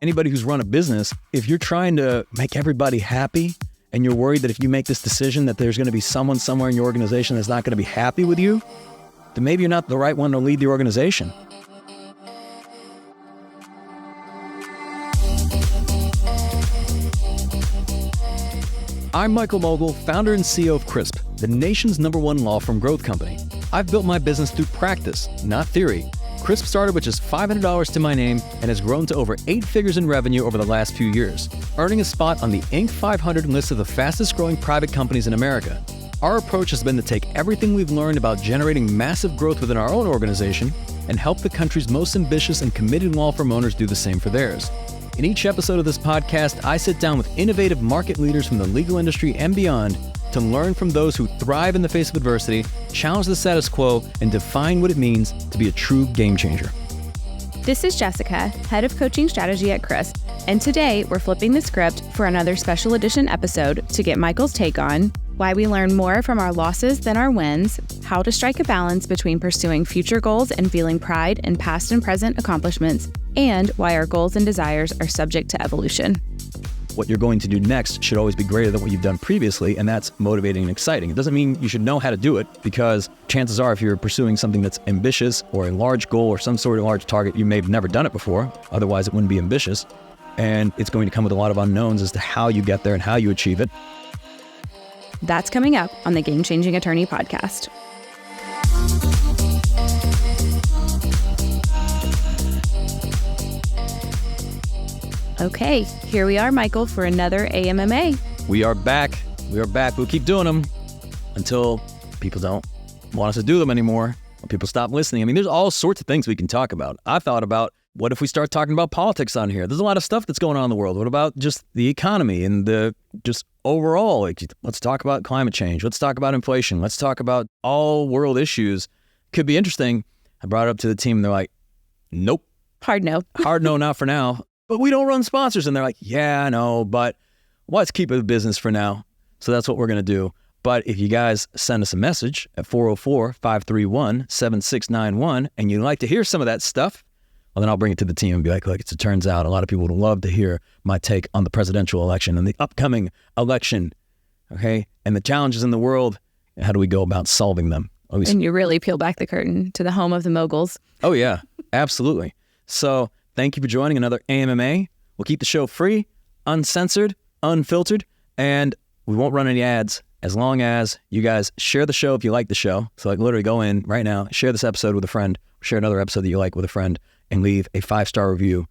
Anybody who's run a business, if you're trying to make everybody happy and you're worried that if you make this decision that there's going to be someone somewhere in your organization that's not going to be happy with you, then maybe you're not the right one to lead the organization. I'm Michael Mogill, founder and CEO of Crisp, the nation's #1 law firm growth company. I've built my business through practice, not theory. Crisp started with just $500 to my name and has grown to over 8 figures in revenue over the last few years, earning a spot on the Inc. 500 list of the fastest growing private companies in America. Our approach has been to take everything we've learned about generating massive growth within our own organization and help the country's most ambitious and committed law firm owners do the same for theirs. In each episode of this podcast, I sit down with innovative market leaders from the legal industry and beyond to learn from those who thrive in the face of adversity, challenge the status quo, and define what it means to be a true game changer. This is Jessica, Head of Coaching Strategy at Crisp, and today we're flipping the script for another special edition episode to get Michael's take on why we learn more from our losses than our wins, how to strike a balance between pursuing future goals and feeling pride in past and present accomplishments, and why our goals and desires are subject to evolution. What you're going to do next should always be greater than what you've done previously, and that's motivating and exciting. It doesn't mean you should know how to do it, because chances are if you're pursuing something that's ambitious or a large goal or some sort of large target, you may have never done it before, otherwise it wouldn't be ambitious, and it's going to come with a lot of unknowns as to how you get there and how you achieve it. That's coming up on the Game Changing Attorney podcast. Okay, here we are, Michael, for another AMMA. We are back. We'll keep doing them until people don't want us to do them anymore, or people stop listening. I mean, there's all sorts of things we can talk about. I thought about, what if we start talking about politics on here? There's a lot of stuff that's going on in the world. What about just the economy and the just overall? Like, let's talk about climate change. Let's talk about inflation. Let's talk about all world issues. Could be interesting. I brought it up to the team and they're like, nope. Hard no. Hard no, not for now. But we don't run sponsors. And they're like, yeah, I know, but let's keep it a business for now. So that's what we're going to do. But if you guys send us a message at 404-531-7691 and you'd like to hear some of that stuff, well, then I'll bring it to the team and be like, look, it turns out a lot of people would love to hear my take on the presidential election and the upcoming election, okay? And the challenges in the world, and how do we go about solving them? And you really peel back the curtain to the home of the moguls. Oh, yeah, absolutely. So thank you for joining another AMMA. We'll keep the show free, uncensored, unfiltered, and we won't run any ads as long as you guys share the show if you like the show. So like literally go in right now, share this episode with a friend, share another episode that you like with a friend, and leave a 5-star review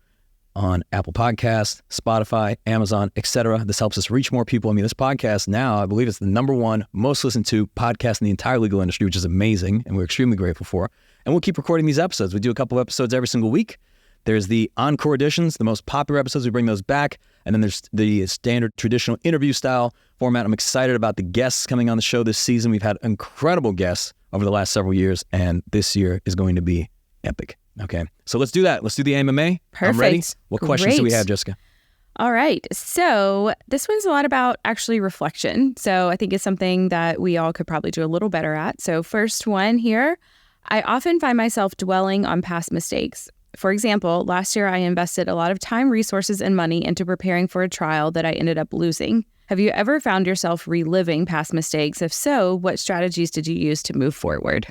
on Apple Podcasts, Spotify, Amazon, etc. This helps us reach more people. I mean, this podcast now, I believe it's the #1 most listened to podcast in the entire legal industry, which is amazing, and we're extremely grateful for. And we'll keep recording these episodes. We do a couple of episodes every single week. There's the encore editions, the most popular episodes, we bring those back. And then there's the standard traditional interview style format. I'm excited about the guests coming on the show this season. We've had incredible guests over the last several years, and this year is going to be epic. Okay, so let's do that. Let's do the AMMA. Perfect. I'm ready. What questions do we have, Jessica? All right. So this one's a lot about actually reflection. So I think it's something that we all could probably do a little better at. So first one here, I often find myself dwelling on past mistakes. For example, last year I invested a lot of time, resources, and money into preparing for a trial that I ended up losing. Have you ever found yourself reliving past mistakes? If so, what strategies did you use to move forward?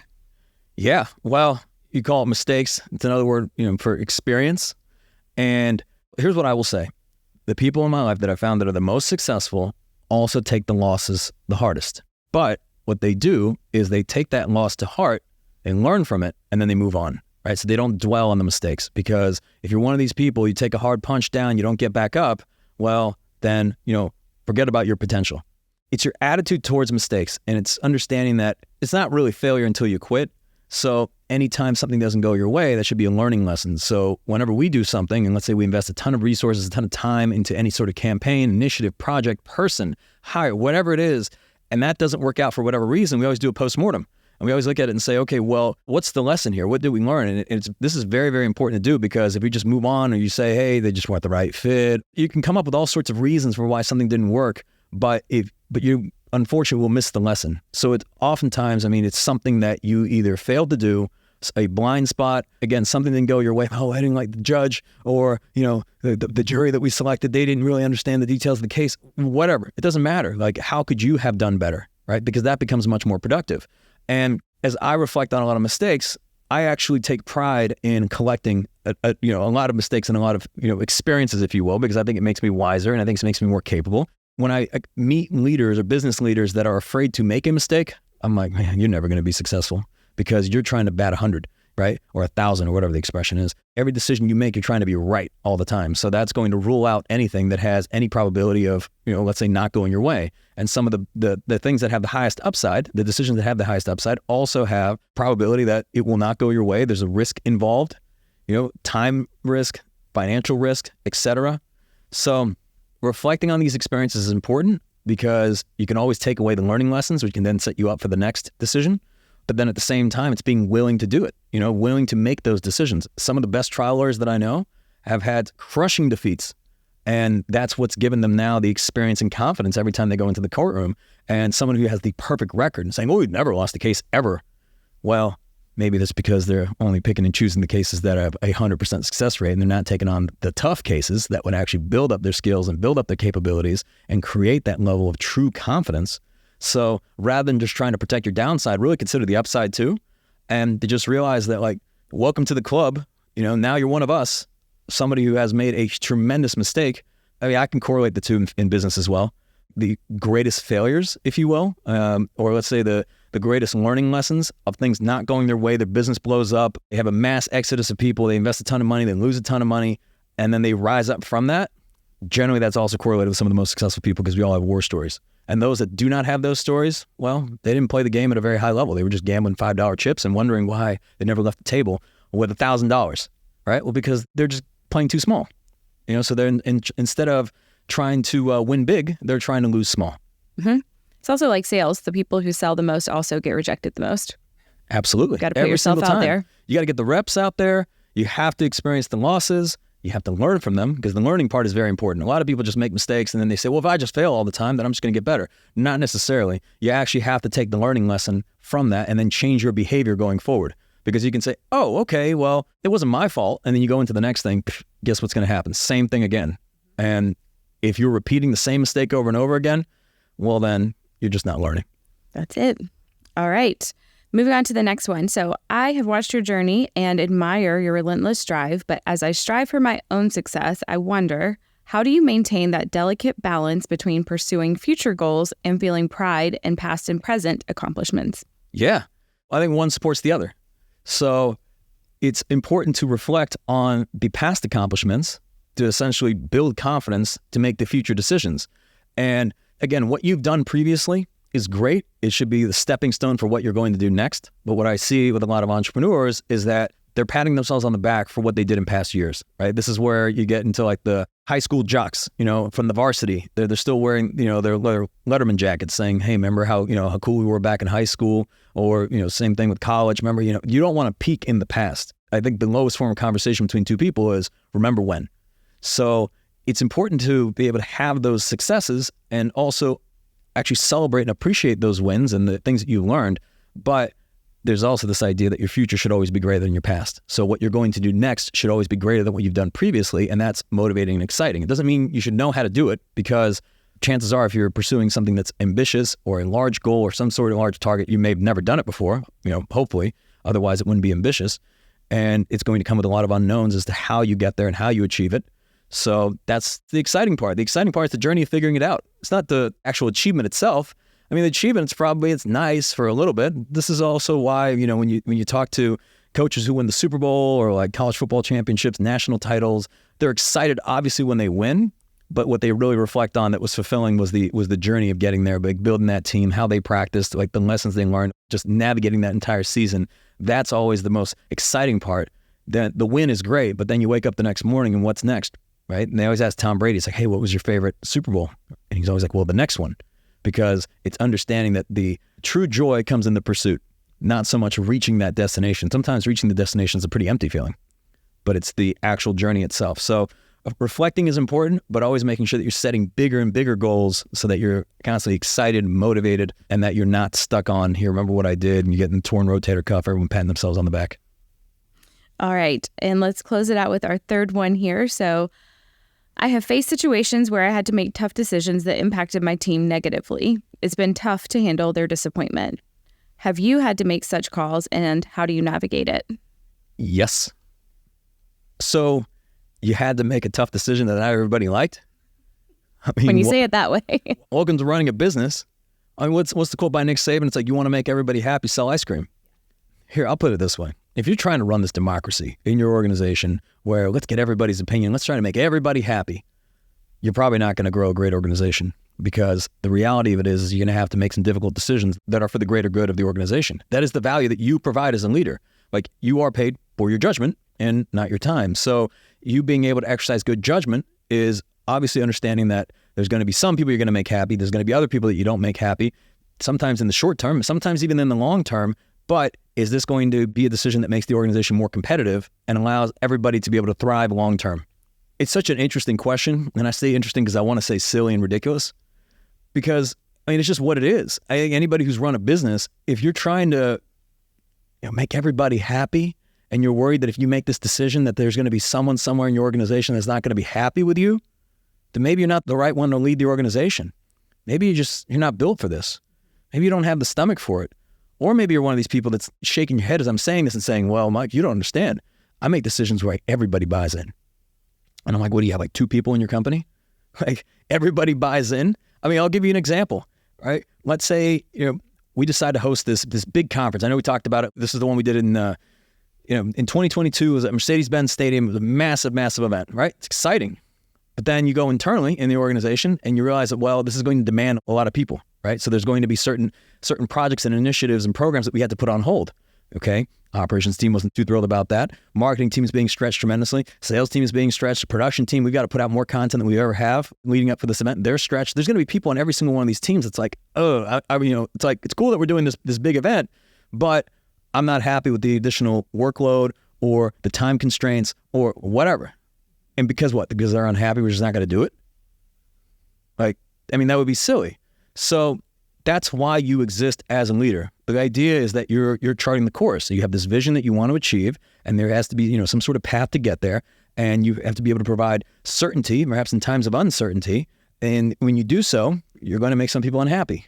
Yeah, well, you call it mistakes. It's another word, for experience. And here's what I will say. The people in my life that I found that are the most successful also take the losses the hardest. But what they do is they take that loss to heart and learn from it, and then they move on. Right? So they don't dwell on the mistakes, because if you're one of these people, you take a hard punch down, you don't get back up, well, then, forget about your potential. It's your attitude towards mistakes, and it's understanding that it's not really failure until you quit. So anytime something doesn't go your way, that should be a learning lesson. So whenever we do something, and let's say we invest a ton of resources, a ton of time into any sort of campaign, initiative, project, person, hire, whatever it is, and that doesn't work out for whatever reason, we always do a postmortem. And we always look at it and say, okay, well, what's the lesson here? What did we learn? And this is very, very important to do, because if you just move on or you say, hey, they just weren't the right fit, you can come up with all sorts of reasons for why something didn't work, but you unfortunately will miss the lesson. So it's oftentimes, it's something that you either failed to do a blind spot, again, something didn't go your way. Oh, I didn't like the judge, or, the jury that we selected, they didn't really understand the details of the case, whatever. It doesn't matter. Like, how could you have done better, right? Because that becomes much more productive. And as I reflect on a lot of mistakes, I actually take pride in collecting a lot of mistakes and a lot of experiences, if you will, because I think it makes me wiser and I think it makes me more capable. When I meet leaders or business leaders that are afraid to make a mistake, I'm like, man, you're never going to be successful because you're trying to bat 100, right? Or 1,000 or whatever the expression is. Every decision you make, you're trying to be right all the time. So that's going to rule out anything that has any probability of, let's say, not going your way. And some of the things that have the highest upside, the decisions that have the highest upside, also have probability that it will not go your way. There's a risk involved, time risk, financial risk, etc. So reflecting on these experiences is important because you can always take away the learning lessons, which can then set you up for the next decision. But then at the same time, it's being willing to do it, willing to make those decisions. Some of the best trial lawyers that I know have had crushing defeats. And that's what's given them now the experience and confidence every time they go into the courtroom. And someone who has the perfect record and saying, oh, we've never lost a case ever. Well, maybe that's because they're only picking and choosing the cases that have 100% success rate, and they're not taking on the tough cases that would actually build up their skills and build up their capabilities and create that level of true confidence. So rather than just trying to protect your downside, really consider the upside too. And to just realize that, like, welcome to the club. Now you're one of us, somebody who has made a tremendous mistake. I mean, I can correlate the two in business as well. The greatest failures, if you will, or let's say the greatest learning lessons of things not going their way. Their business blows up. They have a mass exodus of people. They invest a ton of money. They lose a ton of money. And then they rise up from that. Generally, that's also correlated with some of the most successful people because we all have war stories. And those that do not have those stories, well, they didn't play the game at a very high level. They were just gambling $5 chips and wondering why they never left the table with $1,000, right? Well, because they're just playing too small. So they're instead of trying to win big, they're trying to lose small. Mm-hmm. It's also like sales. The people who sell the most also get rejected the most. Absolutely. You got to put yourself out there. You got to get the reps out there. You have to experience the losses. You have to learn from them because the learning part is very important. A lot of people just make mistakes and then they say, well, if I just fail all the time, then I'm just going to get better. Not necessarily. You actually have to take the learning lesson from that and then change your behavior going forward. Because you can say, oh, okay, well, it wasn't my fault. And then you go into the next thing, guess what's going to happen? Same thing again. And if you're repeating the same mistake over and over again, well, then you're just not learning. That's it. All right. Moving on to the next one. So I have watched your journey and admire your relentless drive, but as I strive for my own success, I wonder, how do you maintain that delicate balance between pursuing future goals and feeling pride in past and present accomplishments? Yeah, I think one supports the other. So it's important to reflect on the past accomplishments to essentially build confidence to make the future decisions. And again, what you've done previously is great. It should be the stepping stone for what you're going to do next. But what I see with a lot of entrepreneurs is that they're patting themselves on the back for what they did in past years, right? This is where you get into like the high school jocks, from the varsity. They're still wearing, their Letterman jackets saying, hey, remember how cool we were back in high school? Or, same thing with college. Remember, you don't want to peak in the past. I think the lowest form of conversation between two people is remember when. So it's important to be able to have those successes and also actually celebrate and appreciate those wins and the things that you learned. But there's also this idea that your future should always be greater than your past. So what you're going to do next should always be greater than what you've done previously. And that's motivating and exciting. It doesn't mean you should know how to do it, because chances are if you're pursuing something that's ambitious or a large goal or some sort of large target, you may have never done it before, hopefully, otherwise it wouldn't be ambitious. And it's going to come with a lot of unknowns as to how you get there and how you achieve it. So that's the exciting part. The exciting part is the journey of figuring it out. It's not the actual achievement itself. I mean, the achievement, it's nice for a little bit. This is also why, when you talk to coaches who win the Super Bowl or like college football championships, national titles, they're excited obviously when they win, but what they really reflect on that was fulfilling was the journey of getting there, like building that team, how they practiced, like the lessons they learned, just navigating that entire season. That's always the most exciting part. The win is great, but then you wake up the next morning and what's next, right? And they always ask Tom Brady, it's like, hey, what was your favorite Super Bowl? And he's always like, well, the next one. Because it's understanding that the true joy comes in the pursuit, not so much reaching that destination. Sometimes reaching the destination is a pretty empty feeling, but it's the actual journey itself. So reflecting is important, but always making sure that you're setting bigger and bigger goals so that you're constantly excited, motivated, and that you're not stuck on, here, remember what I did, and you get in the torn rotator cuff, everyone patting themselves on the back. All right. And let's close it out with our third one here. So I have faced situations where I had to make tough decisions that impacted my team negatively. It's been tough to handle their disappointment. Have you had to make such calls, and how do you navigate it? Yes. So you had to make a tough decision that not everybody liked? I mean, When you say it that way. welcome to running a business. I mean, what's the quote by Nick Saban? It's like, you want to make everybody happy, sell ice cream. Here, I'll put it this way. If you're trying to run this democracy in your organization where let's get everybody's opinion, let's try to make everybody happy, you're probably not going to grow a great organization, because the reality of it is you're going to have to make some difficult decisions that are for the greater good of the organization. That is the value that you provide as a leader. Like, you are paid for your judgment and not your time. So you being able to exercise good judgment is obviously understanding that there's going to be some people you're going to make happy. There's going to be other people that you don't make happy, sometimes in the short term, sometimes even in the long term. But is this going to be a decision that makes the organization more competitive and allows everybody to be able to thrive long term? It's such an interesting question. And I say interesting because I want to say silly and ridiculous, because I mean, it's just what it is. I think anybody who's run a business, if you're trying to make everybody happy, and you're worried that if you make this decision that there's going to be someone somewhere in your organization that's not going to be happy with you, then maybe you're not the right one to lead the organization. Maybe you're not built for this. Maybe you don't have the stomach for it. Or maybe you're one of these people that's shaking your head as I'm saying this and saying, well, Mike, you don't understand. I make decisions where everybody buys in. And I'm like, what do you have, like 2 people in your company? Like, everybody buys in? I mean, I'll give you an example, right? Let's say, we decide to host this big conference. I know we talked about it. This is the one we did in 2022. It was at Mercedes-Benz Stadium. It was a massive, massive event, right? It's exciting. But then you go internally in the organization and you realize that, well, this is going to demand a lot of people, right? So there's going to be certain projects and initiatives and programs that we had to put on hold, okay? Operations team wasn't too thrilled about that. Marketing team is being stretched tremendously. Sales team is being stretched. Production team, we've got to put out more content than we ever have leading up for this event. They're stretched. There's going to be people on every single one of these teams. It's like, it's like, it's cool that we're doing this big event, but I'm not happy with the additional workload or the time constraints or whatever. And because what? Because they're unhappy, we're just not going to do it? Like, I mean, that would be silly. So that's why you exist as a leader. The idea is that you're charting the course. So you have this vision that you want to achieve, and there has to be, some sort of path to get there. And you have to be able to provide certainty, perhaps in times of uncertainty. And when you do so, you're going to make some people unhappy.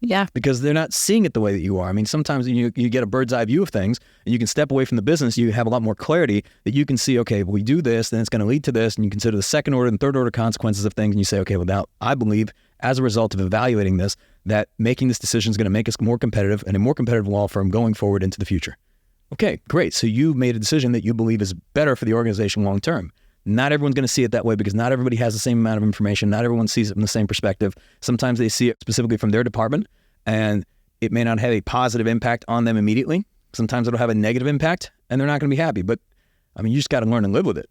Yeah. Because they're not seeing it the way that you are. I mean, sometimes you get a bird's eye view of things and you can step away from the business. You have a lot more clarity that you can see, okay, if we do this, then it's going to lead to this. And you consider the second order and third order consequences of things. And you say, okay, well, now I believe as a result of evaluating this, that making this decision is going to make us more competitive and a more competitive law firm going forward into the future. Okay, great. So you made a decision that you believe is better for the organization long term. Not everyone's going to see it that way because not everybody has the same amount of information. Not everyone sees it from the same perspective. Sometimes they see it specifically from their department, and it may not have a positive impact on them immediately. Sometimes it'll have a negative impact, and they're not going to be happy. But, I mean, you just got to learn and live with it.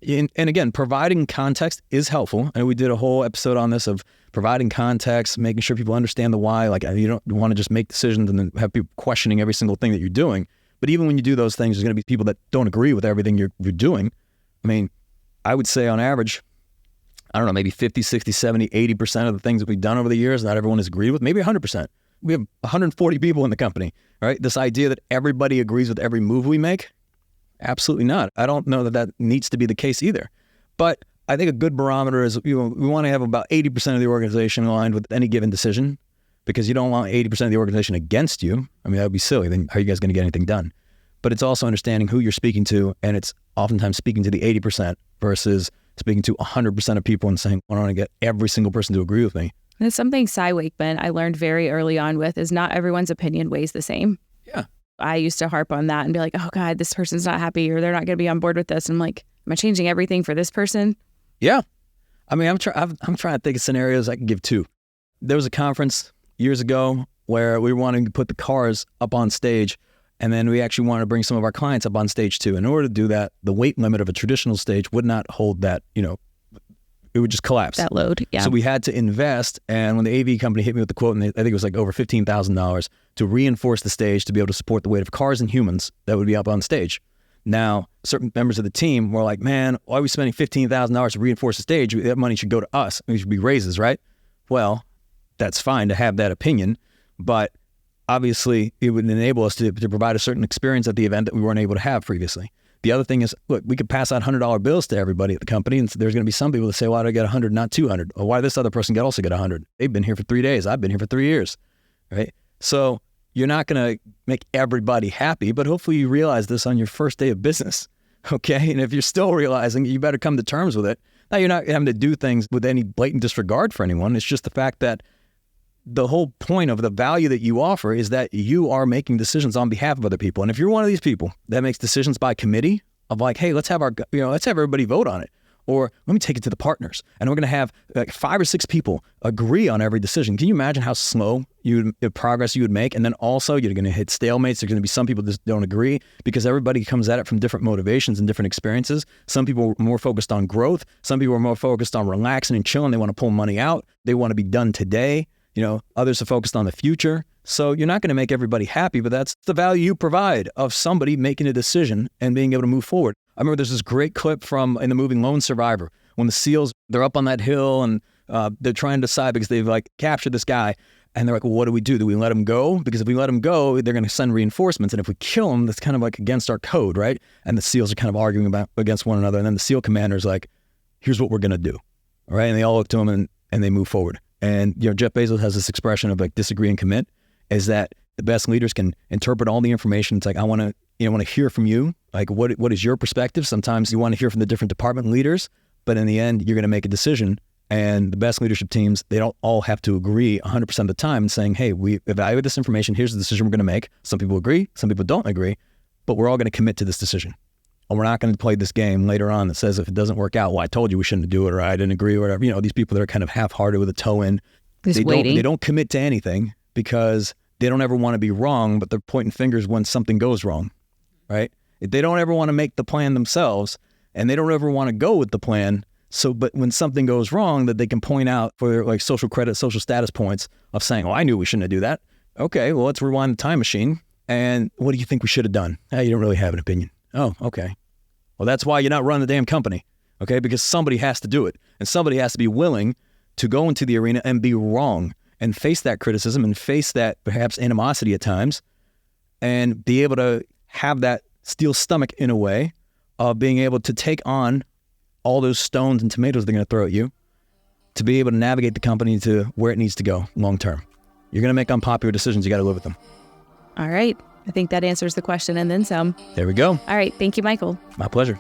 And again, providing context is helpful. And we did a whole episode on this of providing context, making sure people understand the why. Like, you don't want to just make decisions and then have people questioning every single thing that you're doing. But even when you do those things, there's going to be people that don't agree with everything you're doing. I mean, I would say on average, I don't know, maybe 50, 60, 70, 80% of the things that we've done over the years, not everyone has agreed with, maybe 100%. We have 140 people in the company, right? This idea that everybody agrees with every move we make, absolutely not. I don't know that needs to be the case either. But I think a good barometer is, we want to have about 80% of the organization aligned with any given decision, because you don't want 80% of the organization against you. I mean, that would be silly. Then how are you guys going to get anything done? But it's also understanding who you're speaking to, and it's oftentimes speaking to the 80% versus speaking to 100% of people and saying, I want to get every single person to agree with me. And it's something Cy Wakeman I learned very early on with is not everyone's opinion weighs the same. Yeah. I used to harp on that and be like, oh God, this person's not happy or they're not going to be on board with this. And I'm like, am I changing everything for this person? Yeah. I mean, I'm trying to think of scenarios I can give too. There was a conference years ago where we wanted to put the cars up on stage, and then we actually wanted to bring some of our clients up on stage too. In order to do that, the weight limit of a traditional stage would not hold that, it would just collapse. That load, yeah. So we had to invest, and when the AV company hit me with the quote, and I think it was like over $15,000 to reinforce the stage to be able to support the weight of cars and humans that would be up on stage. Now, certain members of the team were like, man, why are we spending $15,000 to reinforce the stage? That money should go to us. It should be raises, right? Well, that's fine to have that opinion, but obviously it would enable us to provide a certain experience at the event that we weren't able to have previously. The other thing is, look, we could pass out $100 bills to everybody at the company, and there's going to be some people that say, why did I get 100, not 200? Or why did this other person also get 100? They've been here for 3 days. I've been here for 3 years, right? So you're not going to make everybody happy, but hopefully you realize this on your first day of business, okay? And if you're still realizing, you better come to terms with it. Now, you're not having to do things with any blatant disregard for anyone. It's just the fact that the whole point of the value that you offer is that you are making decisions on behalf of other people. And if you're one of these people that makes decisions by committee of like, hey, let's have everybody vote on it. Or let me take it to the partners. And we're going to have like 5 or 6 people agree on every decision. Can you imagine how slow progress you would make? And then also you're going to hit stalemates. There's going to be some people that just don't agree because everybody comes at it from different motivations and different experiences. Some people are more focused on growth. Some people are more focused on relaxing and chilling. They want to pull money out. They want to be done today. Others are focused on the future. So you're not going to make everybody happy, but that's the value you provide of somebody making a decision and being able to move forward. I remember there's this great clip in the movie Lone Survivor when the SEALs, they're up on that hill and they're trying to decide because they've captured this guy. And they're like, well, what do we do? Do we let him go? Because if we let him go, they're going to send reinforcements. And if we kill him, that's kind of like against our code, right? And the SEALs are kind of arguing against one another. And then the SEAL commander's like, here's what we're going to do. All right. And they all look to him and they move forward. And Jeff Bezos has this expression of disagree and commit, is that the best leaders can interpret all the information. It's like, I want to hear from you. Like, what is your perspective? Sometimes you want to hear from the different department leaders, but in the end, you're going to make a decision. And the best leadership teams, they don't all have to agree 100% of the time saying, hey, we evaluate this information. Here's the decision we're going to make. Some people agree, some people don't agree, but we're all going to commit to this decision. And we're not going to play this game later on that says if it doesn't work out, well, I told you we shouldn't do it, or I didn't agree, or whatever. These people that are kind of half-hearted with a toe in, they don't commit to anything because they don't ever want to be wrong, but they're pointing fingers when something goes wrong, right? They don't ever want to make the plan themselves, and they don't ever want to go with the plan. But when something goes wrong, that they can point out for social credit, social status points of saying, oh, I knew we shouldn't do that. Okay, well, let's rewind the time machine. And what do you think we should have done? You don't really have an opinion. Oh, okay. Well, that's why you're not running the damn company, okay? Because somebody has to do it. And somebody has to be willing to go into the arena and be wrong and face that criticism and face that perhaps animosity at times and be able to have that steel stomach in a way of being able to take on all those stones and tomatoes they're going to throw at you to be able to navigate the company to where it needs to go long term. You're going to make unpopular decisions. You got to live with them. All right. I think that answers the question and then some. There we go. All right. Thank you, Michael. My pleasure.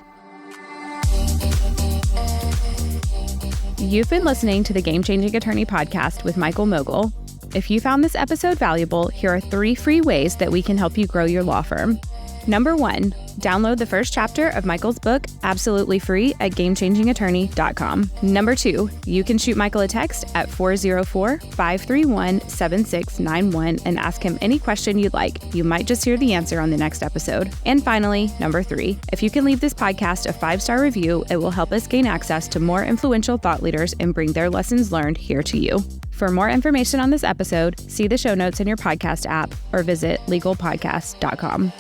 You've been listening to the Game Changing Attorney podcast with Michael Mogill. If you found this episode valuable, here are 3 free ways that we can help you grow your law firm. Number 1, download the first chapter of Michael's book absolutely free at gamechangingattorney.com. Number 2, you can shoot Michael a text at 404-531-7691 and ask him any question you'd like. You might just hear the answer on the next episode. And finally, number 3, if you can leave this podcast a 5-star review, it will help us gain access to more influential thought leaders and bring their lessons learned here to you. For more information on this episode, see the show notes in your podcast app or visit legalpodcast.com.